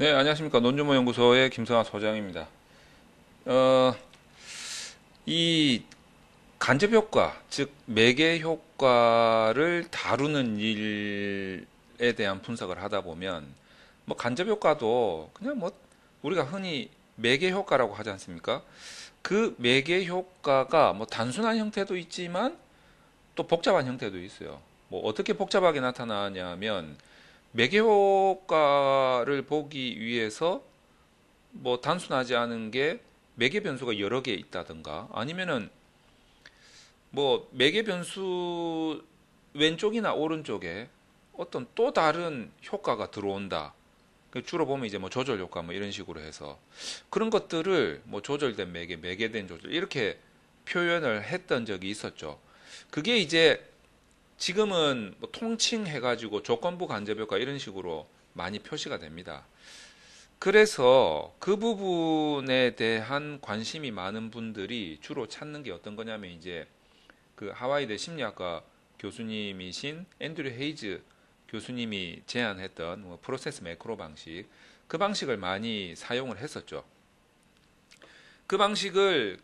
네, 안녕하십니까. 논주모연구소의 김성환 소장입니다. 어, 이 간접 효과, 즉 매개 효과를 다루는 일에 대한 분석을 하다 보면 뭐 간접 효과도 그냥 뭐 우리가 흔히 매개 효과라고 하지 않습니까? 그 매개 효과가 뭐 단순한 형태도 있지만 또 복잡한 형태도 있어요. 뭐 어떻게 복잡하게 나타나냐면 매개 효과를 보기 위해서 뭐 단순하지 않은 게 매개 변수가 여러 개 있다든가 아니면은 뭐 매개 변수 왼쪽이나 오른쪽에 어떤 또 다른 효과가 들어온다. 주로 보면 이제 뭐 조절 효과 뭐 이런 식으로 해서 그런 것들을 뭐 조절된 매개, 매개된 조절 이렇게 표현을 했던 적이 있었죠. 그게 이제 지금은 뭐 통칭해가지고 조건부 간접 효과 이런 식으로 많이 표시가 됩니다. 그래서 그 부분에 대한 관심이 많은 분들이 주로 찾는 게 어떤 거냐면 이제 그 하와이대 심리학과 교수님이신 앤드류 헤이즈 교수님이 제안했던 뭐 프로세스 매크로 방식 그 방식을 많이 사용을 했었죠. 그 방식을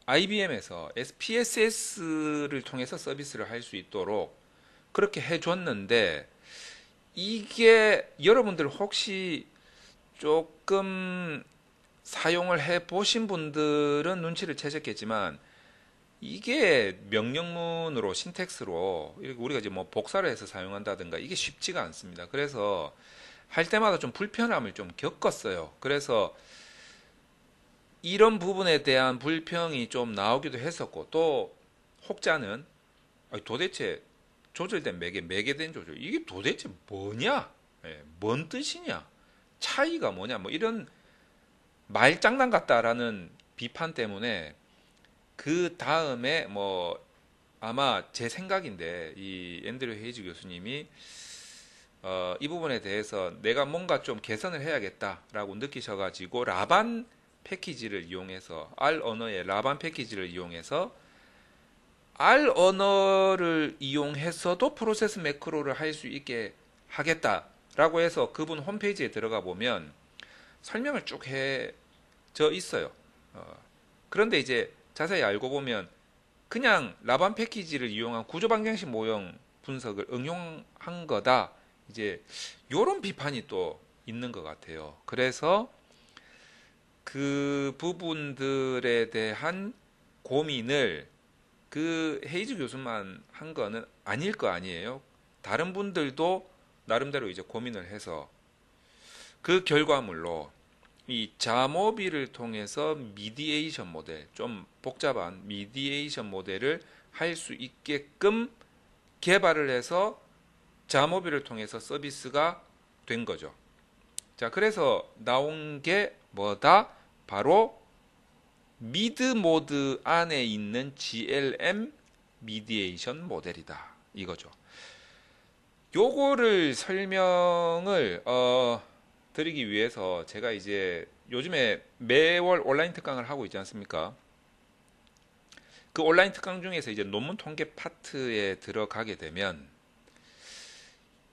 IBM에서 SPSS를 통해서 서비스를 할 수 있도록 그렇게 해줬는데 이게 여러분들 혹시 조금 사용을 해 보신 분들은 눈치를 채셨겠지만 이게 명령문으로 신텍스로 우리가 이제 뭐 복사를 해서 사용한다든가 이게 쉽지가 않습니다. 그래서 할 때마다 좀 불편함을 좀 겪었어요. 그래서 이런 부분에 대한 불평이 좀 나오기도 했었고 또 혹자는 아니, 도대체 조절된 매개, 매개된 조절 이게 도대체 뭐냐? 예, 뭔 뜻이냐? 차이가 뭐냐? 뭐 이런 말장난 같다라는 비판 때문에 그 다음에 뭐 아마 제 생각인데 이 앤드류 헤이즈 교수님이 이 부분에 대해서 내가 뭔가 좀 개선을 해야겠다라고 느끼셔가지고 라반 패키지를 이용해서 R 언어의 라반 패키지를 이용해서 R 언어를 이용해서도 프로세스 매크로를 할 수 있게 하겠다라고 해서 그분 홈페이지에 들어가 보면 설명을 쭉 해져 있어요. 그런데 이제 자세히 알고 보면 그냥 라반 패키지를 이용한 구조 방정식 모형 분석을 응용한 거다. 이제 요런 비판이 또 있는 것 같아요. 그래서 그 부분들에 대한 고민을 그 헤이즈 교수만 한 거는 아닐 거 아니에요. 다른 분들도 나름대로 이제 고민을 해서 그 결과물로 이 자모비를 통해서 미디에이션 모델, 좀 복잡한 미디에이션 모델을 할 수 있게끔 개발을 해서 자모비를 통해서 서비스가 된 거죠. 자, 그래서 나온 게 뭐다? 바로 미드 모드 안에 있는 GLM 미디에이션 모델이다. 이거죠. 요거를 설명을 드리기 위해서 제가 이제 요즘에 매월 온라인 특강을 하고 있지 않습니까? 그 온라인 특강 중에서 이제 논문 통계 파트에 들어가게 되면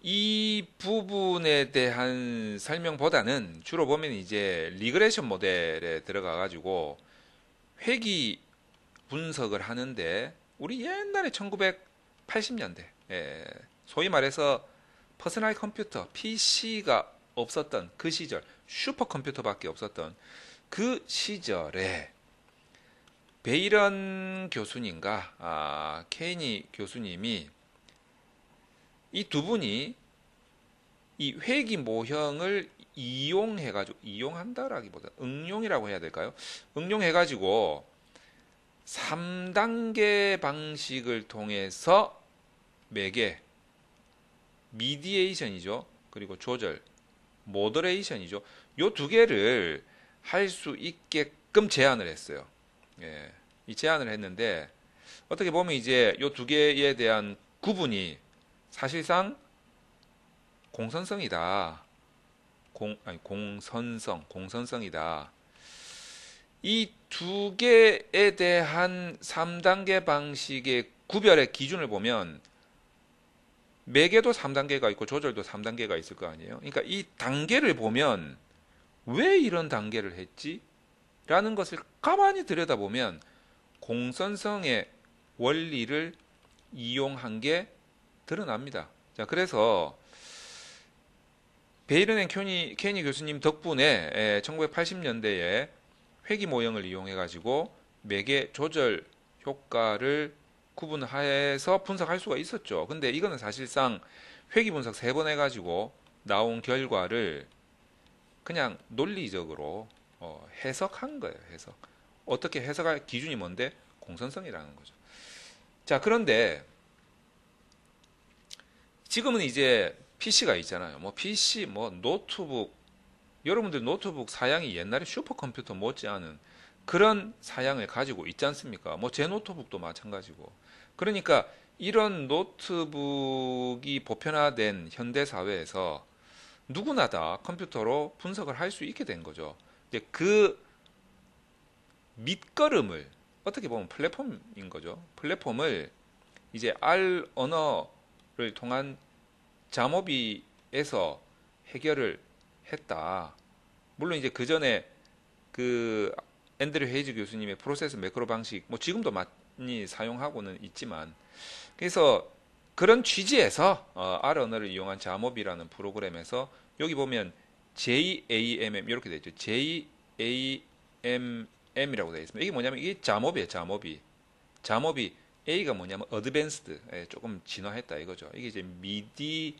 이 부분에 대한 설명보다는 주로 보면 이제 리그레션 모델에 들어가 가지고 회귀 분석을 하는데 우리 옛날에 1980년대 소위 말해서 퍼스널 컴퓨터 PC가 없었던 그 시절 슈퍼컴퓨터밖에 없었던 그 시절에 베이런 교수님과 케이니 교수님이 이 두 분이 이 회귀 모형을 이용해가지고 이용한다라기보다 응용이라고 해야 될까요? 응용해가지고 3단계 방식을 통해서 매개, 미디에이션이죠. 그리고 조절, 모더레이션이죠. 요 두 개를 할 수 있게끔 제안을 했어요. 예, 이 제안을 했는데 어떻게 보면 이제 요 두 개에 대한 구분이 사실상 공선성이다. 공선성이다. 이 두 개에 대한 3단계 방식의 구별의 기준을 보면 매개도 3단계가 있고 조절도 3단계가 있을 거 아니에요. 그러니까 이 단계를 보면 왜 이런 단계를 했지? 라는 것을 가만히 들여다보면 공선성의 원리를 이용한 게 드러납니다. 자, 그래서 베이런 앤 케니 교수님 덕분에 1980년대에 회귀 모형을 이용해 가지고 매개 조절 효과를 구분해서 분석할 수가 있었죠. 근데 이거는 사실상 회귀 분석 3번 해가지고 나온 결과를 그냥 논리적으로 해석한 거예요. 해석. 어떻게 해석할 기준이 뭔데? 공선성이라는 거죠. 자, 그런데 지금은 이제 PC가 있잖아요. 뭐 PC, 뭐 노트북, 여러분들 노트북 사양이 옛날에 슈퍼컴퓨터 못지않은 그런 사양을 가지고 있지 않습니까? 뭐 제 노트북도 마찬가지고. 그러니까 이런 노트북이 보편화된 현대 사회에서 누구나 다 컴퓨터로 분석을 할 수 있게 된 거죠. 이제 그 밑거름을 어떻게 보면 플랫폼인 거죠. 플랫폼을 이제 R 언어를 통한 자모비에서 해결을 했다. 물론 이제 그 전에 그 앤드류 헤이즈 교수님의 프로세스 매크로 방식, 뭐 지금도 많이 사용하고는 있지만, 그래서 그런 취지에서 R 언어를 이용한 자모비라는 프로그램에서 여기 보면 JAMM 이렇게 되어 있죠. JAMM이라고 되어 있습니다. 이게 뭐냐면 이게 자모비예요. 자모비 A가 뭐냐면 어드밴스드, 조금 진화했다 이거죠. 이게 이제 미디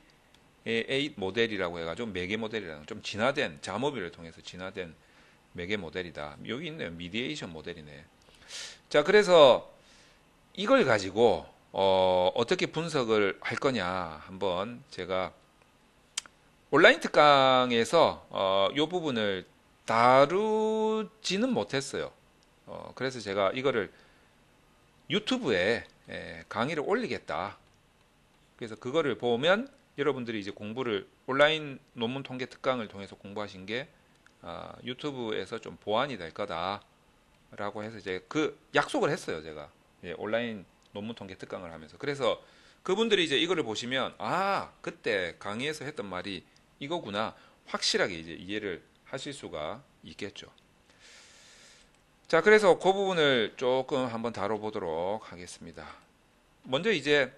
8 모델이라고 해가지고 매개 모델이라는 좀 진화된 자모비를 통해서 진화된 매개 모델이다. 여기 있네요. 미디에이션 모델이네. 자, 그래서 이걸 가지고 어떻게 분석을 할 거냐 한번 제가 온라인 특강에서 이 부분을 다루지는 못했어요. 그래서 제가 이거를 유튜브에 강의를 올리겠다. 그래서 그거를 보면 여러분들이 이제 공부를 온라인 논문 통계 특강을 통해서 공부하신 게 유튜브에서 좀 보완이 될 거다라고 해서 이제 그 약속을 했어요. 제가 온라인 논문 통계 특강을 하면서. 그래서 그분들이 이제 이거를 보시면 그때 강의에서 했던 말이 이거구나 확실하게 이제 이해를 하실 수가 있겠죠. 자, 그래서 그 부분을 조금 한번 다뤄보도록 하겠습니다. 먼저 이제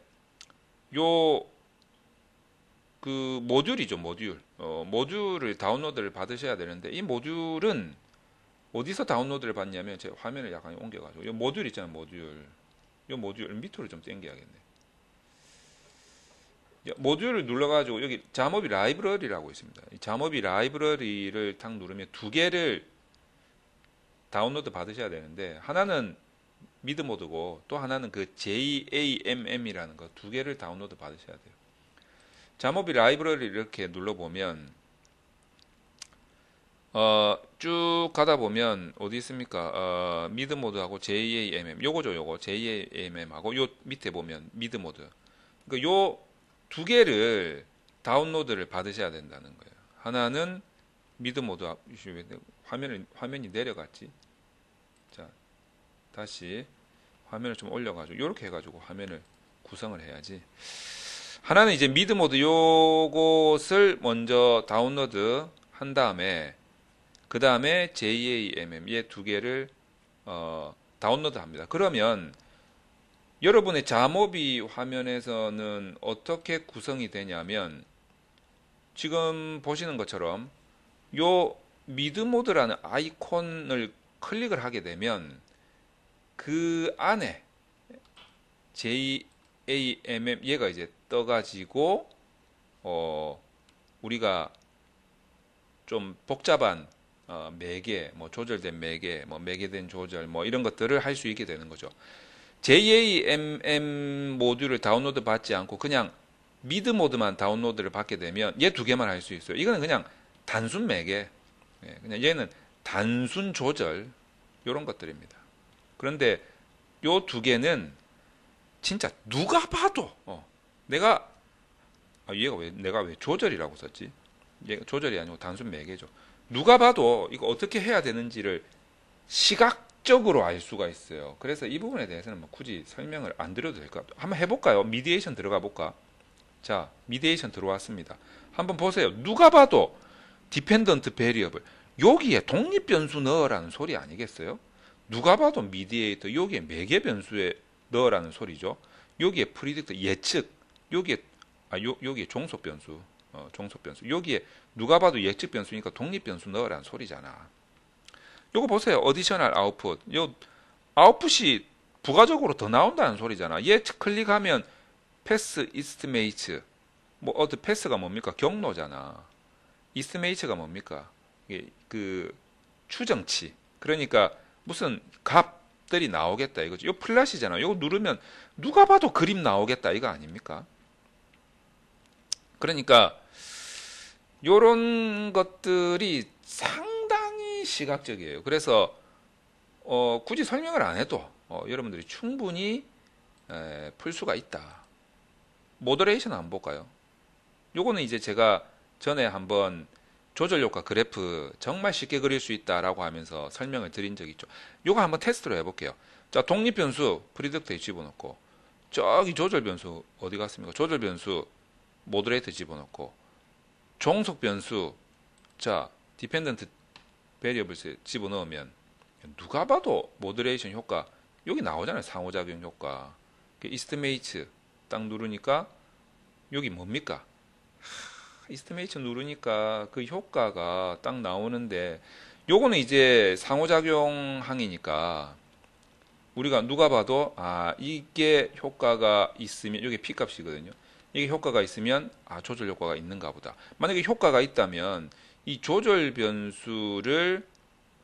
요 그 모듈이죠, 모듈. 모듈을 다운로드를 받으셔야 되는데 이 모듈은 어디서 다운로드를 받냐면 제 화면을 약간 옮겨가지고 이 모듈 있잖아요, 모듈. 이 모듈 밑으로 좀 당겨야겠네. 모듈을 눌러가지고 여기 자모비 라이브러리라고 있습니다. 이 자모비 라이브러리를 탁 누르면 두 개를 다운로드 받으셔야 되는데 하나는 미드 모드고 또 하나는 그 JAMM이라는 거 두 개를 다운로드 받으셔야 돼요. 자모비 라이브러리 이렇게 눌러보면 쭉 가다 보면 어디 있습니까? 미드 모드하고 JAMM 요거죠, 요거 JAMM하고 요 밑에 보면 미드 모드. 그러니까 요 두 개를 다운로드를 받으셔야 된다는 거예요. 하나는 미드 모드, 화면이 내려갔지. 자, 다시 화면을 좀 올려가지고 이렇게 해가지고 화면을 구성을 해야지. 하나는 이제 미드 모드 요것을 먼저 다운로드 한 다음에 그 다음에 JAMM 얘 두 개를 다운로드 합니다. 그러면 여러분의 자모비 화면에서는 어떻게 구성이 되냐면 지금 보시는 것처럼 요 미드 모드라는 아이콘을 클릭을 하게 되면 그 안에 JAMM 얘가 이제 떠가지고 우리가 좀 복잡한 매개, 뭐 조절된 매개, 뭐 매개된 조절, 뭐 이런 것들을 할 수 있게 되는 거죠. JAMM 모듈을 다운로드 받지 않고 그냥 미드 모드만 다운로드를 받게 되면 얘 두 개만 할 수 있어요. 이거는 그냥 단순 매개, 그냥 얘는 단순 조절 이런 것들입니다. 그런데 요 두 개는 진짜 누가 봐도 내가 내가 왜 조절이라고 썼지? 얘가 조절이 아니고 단순 매개죠. 누가 봐도 이거 어떻게 해야 되는지를 시각적으로 알 수가 있어요. 그래서 이 부분에 대해서는 뭐 굳이 설명을 안 드려도 될 것 같아요. 한번 해볼까요? 미디에이션 들어가 볼까? 자, 미디에이션 들어왔습니다. 한번 보세요. 누가 봐도 디펜던트 베리어블 여기에 독립 변수 넣으라는 소리 아니겠어요? 누가 봐도 미디에이터 여기에 매개 변수에 넣으라는 소리죠. 여기에 프리딕터 예측, 여기에 여기에 종속 변수, 종속 변수. 여기에 누가 봐도 예측 변수니까 독립 변수 넣으라는 소리잖아. 요거 보세요. 어디셔널 아웃풋. 요 아웃풋이 부가적으로 더 나온다는 소리잖아. 얘 클릭하면 패스 이스티메이트. 뭐 어떤 패스가 뭡니까? 경로잖아. 이스티메이트가 뭡니까? 이게 그 추정치. 그러니까 무슨 값들이 나오겠다 이거죠. 요 플랫이잖아. 요거 누르면 누가 봐도 그림 나오겠다 이거 아닙니까? 그러니까 요런 것들이 상당히 시각적이에요. 그래서 굳이 설명을 안 해도 여러분들이 충분히 풀 수가 있다. 모더레이션 한번 볼까요? 요거는 이제 제가 전에 한번 조절 효과 그래프 정말 쉽게 그릴 수 있다라고 하면서 설명을 드린 적이 있죠. 요거 한번 테스트로 해볼게요. 자, 독립 변수 프리딕터에 집어넣고 저기 조절 변수 어디 갔습니까? 조절 변수 모더레이터 집어넣고 종속 변수 자 디펜던트 베리어블스 집어넣으면 누가 봐도 모더레이션 효과 여기 나오잖아요. 상호작용 효과 이스티메이트 딱 누르니까 여기 뭡니까? 이스티메이트 누르니까 그 효과가 딱 나오는데 요거는 이제 상호작용 항이니까 우리가 누가 봐도 이게 효과가 있으면 이게 P값이거든요. 이게 효과가 있으면 조절 효과가 있는가 보다. 만약에 효과가 있다면 이 조절 변수를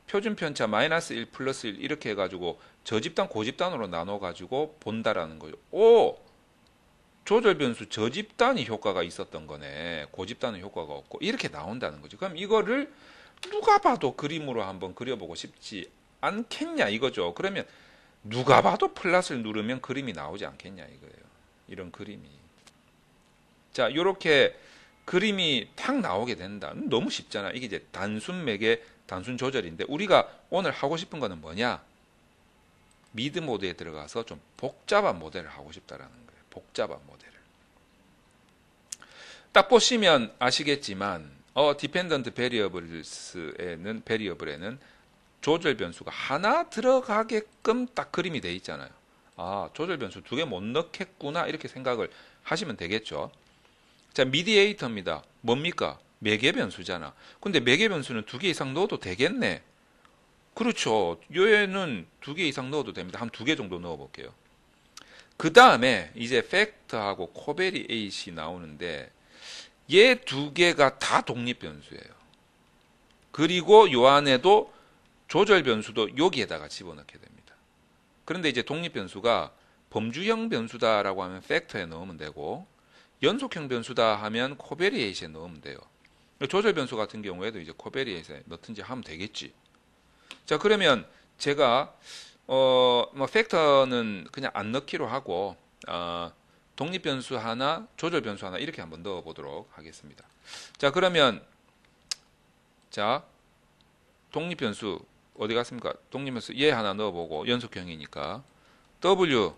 표준 편차 마이너스 1 플러스 1 이렇게 해가지고 저집단 고집단으로 나눠가지고 본다라는 거죠. 오! 조절 변수 저집단이 효과가 있었던 거네. 고집단은 효과가 없고 이렇게 나온다는 거죠. 그럼 이거를 누가 봐도 그림으로 한번 그려보고 싶지 않겠냐 이거죠. 그러면 누가 봐도 플러스를 누르면 그림이 나오지 않겠냐 이거예요. 이런 그림이. 자, 이렇게 그림이 탁 나오게 된다. 너무 쉽잖아. 이게 이제 단순 매개, 단순 조절인데 우리가 오늘 하고 싶은 거는 뭐냐? 미드 모드에 들어가서 좀 복잡한 모델을 하고 싶다라는 거예요. 복잡한 모델을. 딱 보시면 아시겠지만 디펜던트 베리어블에는 조절 변수가 하나 들어가게끔 딱 그림이 돼 있잖아요. 조절 변수 두 개 못 넣겠구나 이렇게 생각을 하시면 되겠죠. 자, 미디에이터입니다. 뭡니까? 매개 변수잖아. 근데 매개 변수는 두 개 이상 넣어도 되겠네. 그렇죠. 얘는 두 개 이상 넣어도 됩니다. 한 두 개 정도 넣어 볼게요. 그 다음에 이제 팩터하고 코베리에잇이 나오는데 얘 두 개가 다 독립 변수예요. 그리고 요 안에도 조절 변수도 여기에다가 집어넣게 됩니다. 그런데 이제 독립 변수가 범주형 변수다라고 하면 팩터에 넣으면 되고 연속형 변수다 하면 코베리에잇에 넣으면 돼요. 조절 변수 같은 경우에도 이제 코베리에잇에 넣든지 하면 되겠지. 자, 그러면 제가 뭐 팩터는 그냥 안 넣기로 하고 독립 변수 하나, 조절 변수 하나 이렇게 한번 넣어 보도록 하겠습니다. 자, 그러면 자, 독립 변수 어디 갔습니까? 독립 변수 얘 하나 넣어 보고 연속형이니까 W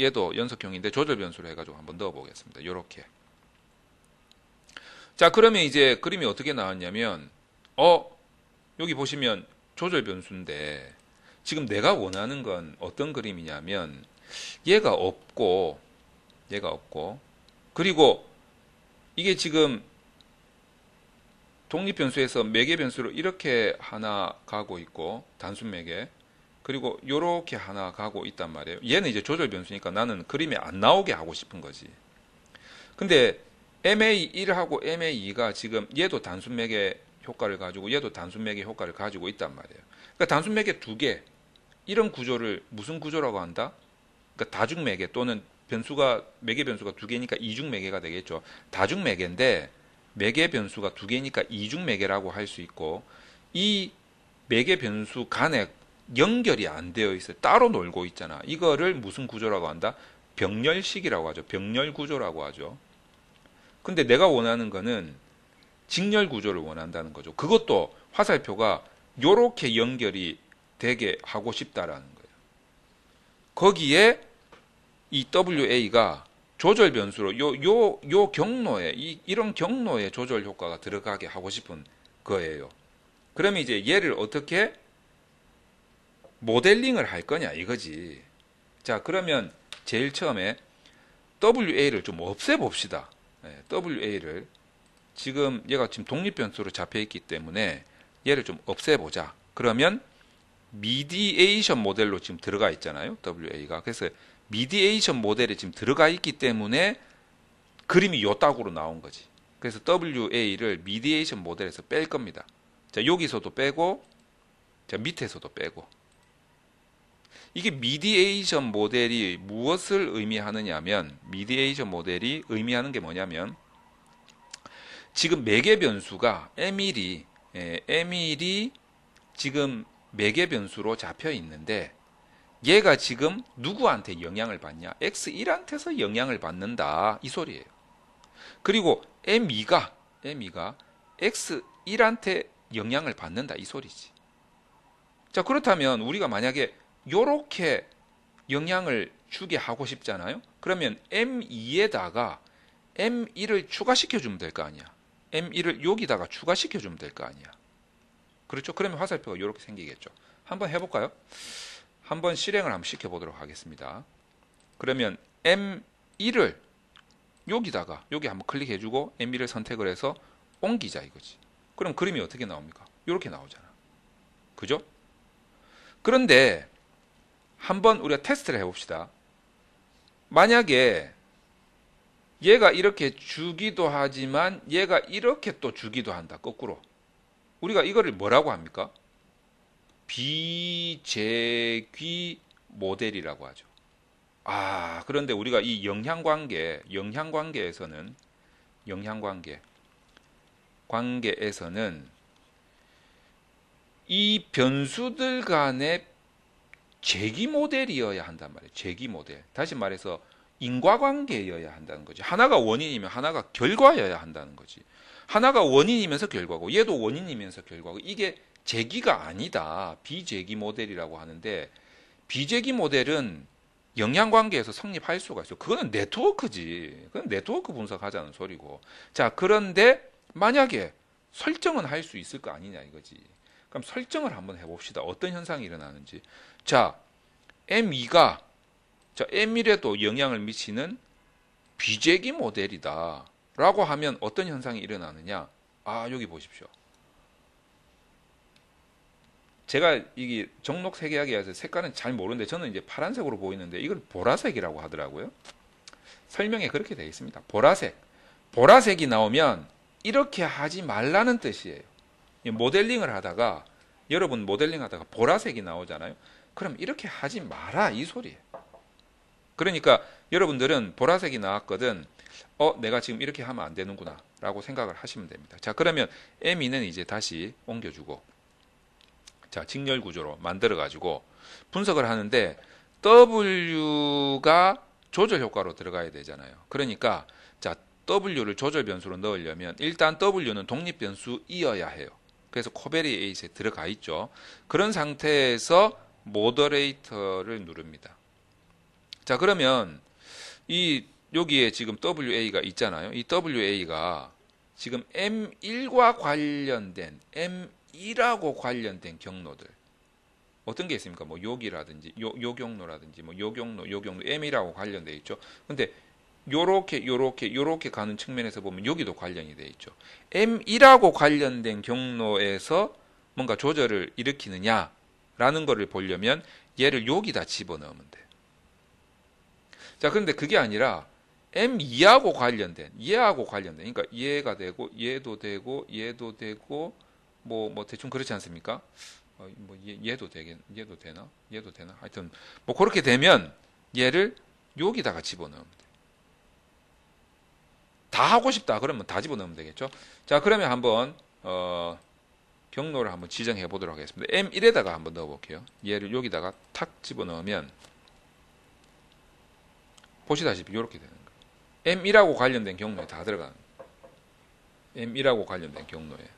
얘도 연속형인데 조절 변수로 해가지고 한번 넣어 보겠습니다. 요렇게. 자, 그러면 이제 그림이 어떻게 나왔냐면 여기 보시면 조절 변수인데 지금 내가 원하는 건 어떤 그림이냐면 얘가 없고 그리고 이게 지금 독립 변수에서 매개 변수로 이렇게 하나 가고 있고 단순 매개 그리고 요렇게 하나 가고 있단 말이에요. 얘는 이제 조절 변수니까 나는 그림에 안 나오게 하고 싶은 거지. 근데 MA1하고 MA2가 지금 얘도 단순 매개 효과를 가지고 얘도 단순 매개 효과를 가지고 있단 말이에요. 그러니까 단순 매개 두 개 이런 구조를 무슨 구조라고 한다? 그러니까 다중 매개 또는 변수가 매개 변수가 두 개니까 이중 매개가 되겠죠. 다중 매개인데 매개 변수가 두 개니까 이중 매개라고 할 수 있고 이 매개 변수 간에 연결이 안 되어 있어요. 따로 놀고 있잖아. 이거를 무슨 구조라고 한다? 병렬식이라고 하죠. 병렬 구조라고 하죠. 근데 내가 원하는 거는 직렬 구조를 원한다는 거죠. 그것도 화살표가 요렇게 연결이 되게 하고 싶다라는 거예요. 거기에 이 WA가 조절 변수로 요 경로에 이런 경로에 조절 효과가 들어가게 하고 싶은 거예요. 그러면 이제 얘를 어떻게 모델링을 할 거냐 이거지. 자, 그러면 제일 처음에 WA를 좀 없애봅시다. WA를 지금 얘가 지금 독립변수로 잡혀있기 때문에 얘를 좀 없애보자. 그러면 미디에이션 모델로 지금 들어가 있잖아요. WA가. 그래서 미디에이션 모델에 지금 들어가 있기 때문에 그림이 요 딱으로 나온 거지. 그래서 WA를 미디에이션 모델에서 뺄 겁니다. 자, 여기서도 빼고, 자, 밑에서도 빼고. 이게 미디에이션 모델이 무엇을 의미하느냐면, 미디에이션 모델이 의미하는 게 뭐냐면, 지금 매개 변수가 M1이 지금 매개 변수로 잡혀 있는데, 얘가 지금 누구한테 영향을 받냐? X1한테서 영향을 받는다. 이 소리예요. 그리고 M2가 X1한테 영향을 받는다. 이 소리지. 자, 그렇다면 우리가 만약에 요렇게 영향을 주게 하고 싶잖아요. 그러면 M2에다가 M1을 추가시켜 주면 될 거 아니야. M1을 여기다가 추가시켜 주면 될 거 아니야. 그렇죠? 그러면 화살표가 이렇게 생기겠죠. 한번 해볼까요? 한번 실행을 한번 시켜보도록 하겠습니다. 그러면 M1을 여기다가 여기 한번 클릭해주고 M1을 선택을 해서 옮기자 이거지. 그럼 그림이 어떻게 나옵니까? 이렇게 나오잖아. 그죠? 그런데 한번 우리가 테스트를 해봅시다. 만약에 얘가 이렇게 주기도 하지만 얘가 이렇게 또 주기도 한다. 거꾸로. 우리가 이거를 뭐라고 합니까? 비재귀 모델이라고 하죠. 아, 그런데 우리가 이 영향관계에서는 이 변수들 간의 재귀 모델이어야 한단 말이에요. 재귀 모델. 다시 말해서 인과관계여야 한다는 거지. 하나가 원인이면 하나가 결과여야 한다는 거지. 하나가 원인이면서 결과고 얘도 원인이면서 결과고 이게 재귀가 아니다. 비재귀 모델이라고 하는데 비재귀 모델은 영향관계에서 성립할 수가 있어. 그거는 네트워크지. 그건 네트워크 분석하자는 소리고. 자, 그런데 만약에 설정은 할 수 있을 거 아니냐 이거지. 그럼 설정을 한번 해봅시다. 어떤 현상이 일어나는지. 자, M1에도 영향을 미치는 비재귀 모델이다. 라고 하면 어떤 현상이 일어나느냐. 아, 여기 보십시오. 제가 이게 정록 세계학이라서 색깔은 잘 모르는데 저는 이제 파란색으로 보이는데 이걸 보라색이라고 하더라고요. 설명에 그렇게 되어 있습니다. 보라색. 보라색이 나오면 이렇게 하지 말라는 뜻이에요. 모델링을 하다가 여러분 모델링 하다가 보라색이 나오잖아요. 그럼 이렇게 하지 마라 이 소리예요. 그러니까 여러분들은 보라색이 나왔거든. 내가 지금 이렇게 하면 안 되는구나 라고 생각을 하시면 됩니다. 자, 그러면 M2는 이제 다시 옮겨주고 자, 직렬 구조로 만들어 가지고 분석을 하는데 W가 조절 효과로 들어가야 되잖아요. 그러니까 자, W를 조절 변수로 넣으려면 일단 W는 독립 변수이어야 해요. 그래서 코베리에잇에 들어가 있죠. 그런 상태에서 모더레이터를 누릅니다. 자, 그러면 여기에 지금 WA가 있잖아요. 이 WA가 지금 M1과 관련된 M2라고 관련된 경로들 어떤 게 있습니까? 뭐 여기라든지 요 경로라든지 뭐 요 경로 M이라고 관련돼 있죠. 근데 요렇게 가는 측면에서 보면 여기도 관련이 돼 있죠. M1하고 관련된 경로에서 뭔가 조절을 일으키느냐라는 거를 보려면 얘를 여기다 집어넣으면 돼. 자, 그런데 그게 아니라 M2하고 관련된 얘하고 관련된 그러니까 얘가 되고 얘도 되고 얘도 되고 뭐 대충 그렇지 않습니까? 얘도 되나? 하여튼 뭐 그렇게 되면 얘를 여기다가 집어넣으면 돼. 다 하고 싶다 그러면 다 집어넣으면 되겠죠. 자, 그러면 한번 경로를 한번 지정해 보도록 하겠습니다. M1에다가 한번 넣어 볼게요. 얘를 여기다가 탁 집어넣으면 보시다시피 이렇게 되는 거예요. M1하고 관련된 경로에 다 들어가는 거예요. M1하고 관련된 경로에.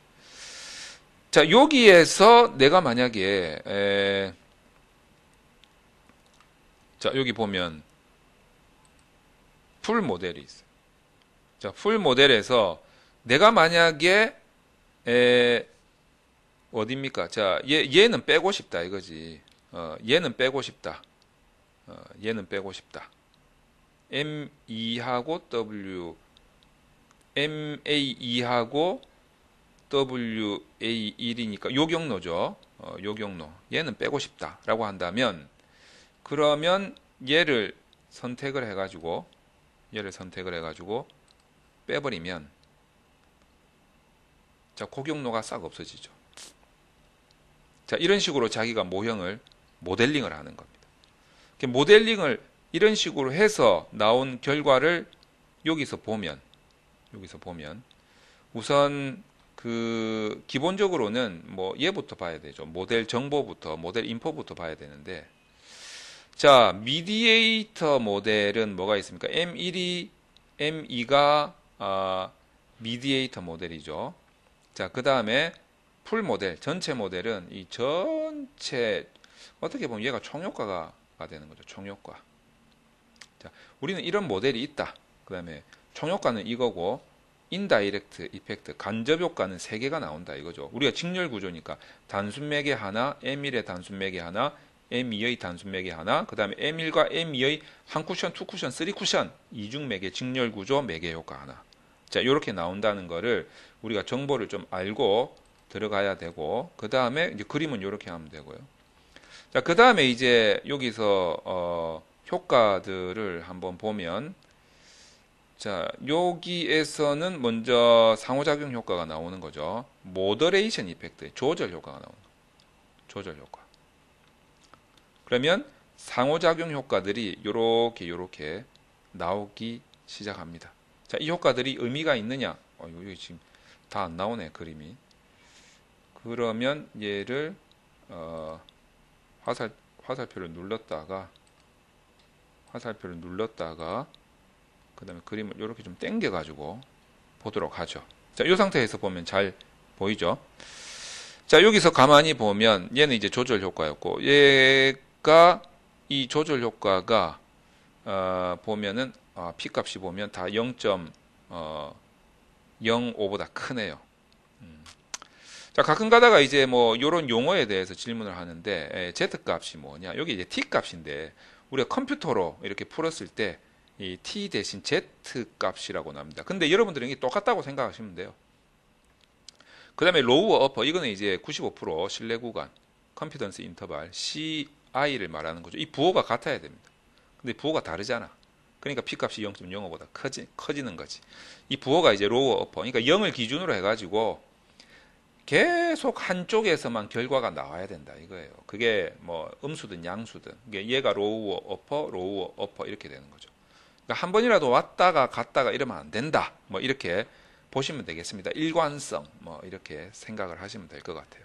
자, 여기에서 내가 만약에 자, 여기 보면 풀 모델이 있어요. 자, 풀 모델에서 내가 만약에 어딥니까? 자, 얘는 빼고 싶다 이거지. 얘는 빼고 싶다. 얘는 빼고 싶다. M2하고 W, MA2하고 WA1이니까 요 경로죠. 요 경로. 얘는 빼고 싶다라고 한다면 그러면 얘를 선택을 해가지고 빼버리면 자, 그 경로가 싹 없어지죠. 자, 이런 식으로 자기가 모델링을 하는 겁니다. 모델링을 이런 식으로 해서 나온 결과를 여기서 보면 우선 그 기본적으로는 뭐 얘부터 봐야 되죠. 모델 정보부터, 모델 인포부터 봐야 되는데, 자, 미디에이터 모델은 뭐가 있습니까? M1이, M2가 미디에이터 모델이죠. 자, 그 다음에 풀 모델, 전체 모델은 이 전체, 어떻게 보면 얘가 총효과가 되는 거죠. 총효과. 자, 우리는 이런 모델이 있다. 그 다음에 총효과는 이거고, 인다이렉트 이펙트, 간접 효과는 3개가 나온다 이거죠. 우리가 직렬 구조니까 단순 매개 하나, M1의 단순 매개 하나, M2의 단순 매개 하나, 그 다음에 M1과 M2의 한 쿠션, 투 쿠션, 쓰리 쿠션, 이중 매개, 직렬 구조 매개 효과 하나. 자, 이렇게 나온다는 거를 우리가 정보를 좀 알고 들어가야 되고, 그 다음에 이제 그림은 이렇게 하면 되고요. 자, 그 다음에 이제 여기서 효과들을 한번 보면, 자, 여기에서는 먼저 상호작용 효과가 나오는 거죠. 모더레이션 이펙트, 조절 효과가 나오는 거죠. 조절 효과. 그러면 상호작용 효과들이 요렇게 나오기 시작합니다. 자, 이 효과들이 의미가 있느냐? 여기 지금 다 안 나오네, 그림이. 그러면 얘를 화살표를 눌렀다가 그 다음에 그림을 이렇게 좀 당겨 가지고 보도록 하죠. 자, 이 상태에서 보면 잘 보이죠? 자, 여기서 가만히 보면 얘는 이제 조절 효과였고, 얘가 이 조절 효과가 보면은 P 값이 보면 다 0.05보다 크네요. 자, 가끔 가다가 이제 뭐 요런 용어에 대해서 질문을 하는데, Z 값이 뭐냐? 여기 이제 T 값인데 우리가 컴퓨터로 이렇게 풀었을 때 이 T 대신 Z 값이라고 나옵니다. 근데 여러분들은 이게 똑같다고 생각하시면 돼요. 그 다음에 로우어 어퍼, 이거는 이제 95% 신뢰 구간, 컨피던스 인터벌, CI를 말하는 거죠. 이 부호가 같아야 됩니다. 근데 부호가 다르잖아. 그러니까 P 값이 0.05보다 커지는 거지. 이 부호가 이제 로우어 어퍼, 그러니까 0을 기준으로 해가지고 계속 한쪽에서만 결과가 나와야 된다 이거예요. 그게 뭐 음수든 양수든, 얘가 로우어 어퍼 이렇게 되는 거죠. 그러니까 한 번이라도 왔다가 갔다가 이러면 안 된다. 뭐 이렇게 보시면 되겠습니다. 일관성 뭐 이렇게 생각을 하시면 될 것 같아요.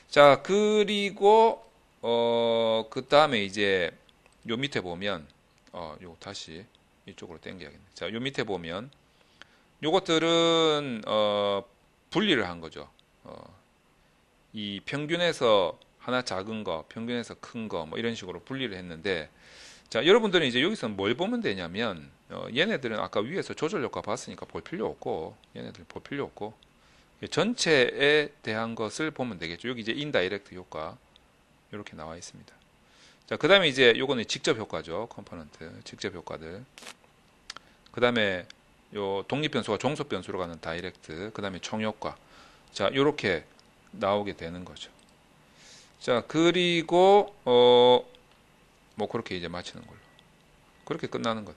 자, 그리고 그 다음에 이제 요 밑에 보면 요 다시 이쪽으로 당겨야겠네. 자, 요 밑에 보면 요것들은 분리를 한 거죠. 이 평균에서 하나 작은 거, 평균에서 큰 거, 뭐 이런 식으로 분리를 했는데, 자, 여러분들은 이제 여기서 뭘 보면 되냐면, 얘네들은 아까 위에서 조절 효과 봤으니까 볼 필요 없고, 얘네들 볼 필요 없고, 전체에 대한 것을 보면 되겠죠. 여기 이제 인다이렉트 효과, 이렇게 나와 있습니다. 자, 그 다음에 이제 요거는 직접 효과죠. 컴포넌트, 직접 효과들. 그 다음에 요 독립변수가 종속변수로 가는 다이렉트, 그 다음에 총효과. 자, 요렇게 나오게 되는 거죠. 자, 그리고 뭐 그렇게 이제 마치는 걸로. 그렇게 끝나는 것.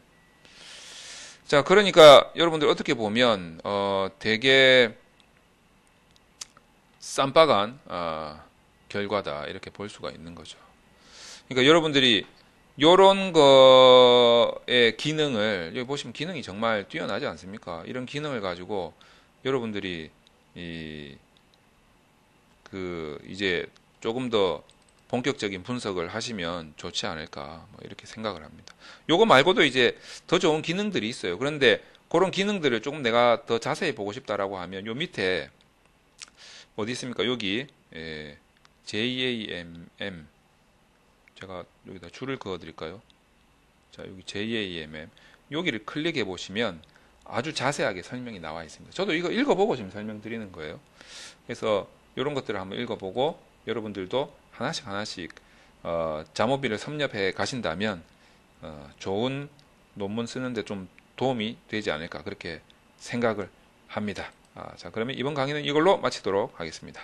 자, 그러니까 여러분들 어떻게 보면 되게 쌈박한 결과다 이렇게 볼 수가 있는 거죠. 그러니까 여러분들이 요런 거의 기능을, 여기 보시면 기능이 정말 뛰어나지 않습니까? 이런 기능을 가지고 여러분들이 이제 조금 더 본격적인 분석을 하시면 좋지 않을까, 뭐 이렇게 생각을 합니다. 요거 말고도 이제 더 좋은 기능들이 있어요. 그런데 그런 기능들을 조금 내가 더 자세히 보고 싶다라고 하면 요 밑에 어디 있습니까? 여기 JAMM, 제가 여기다 줄을 그어 드릴까요? 자, 여기 JAMM, 여기를 클릭해 보시면 아주 자세하게 설명이 나와 있습니다. 저도 이거 읽어보고 지금 설명드리는 거예요. 그래서 이런 것들을 한번 읽어보고 여러분들도 하나씩 자모비를 섭렵해 가신다면 좋은 논문 쓰는데 좀 도움이 되지 않을까 그렇게 생각을 합니다. 자, 그러면 이번 강의는 이걸로 마치도록 하겠습니다.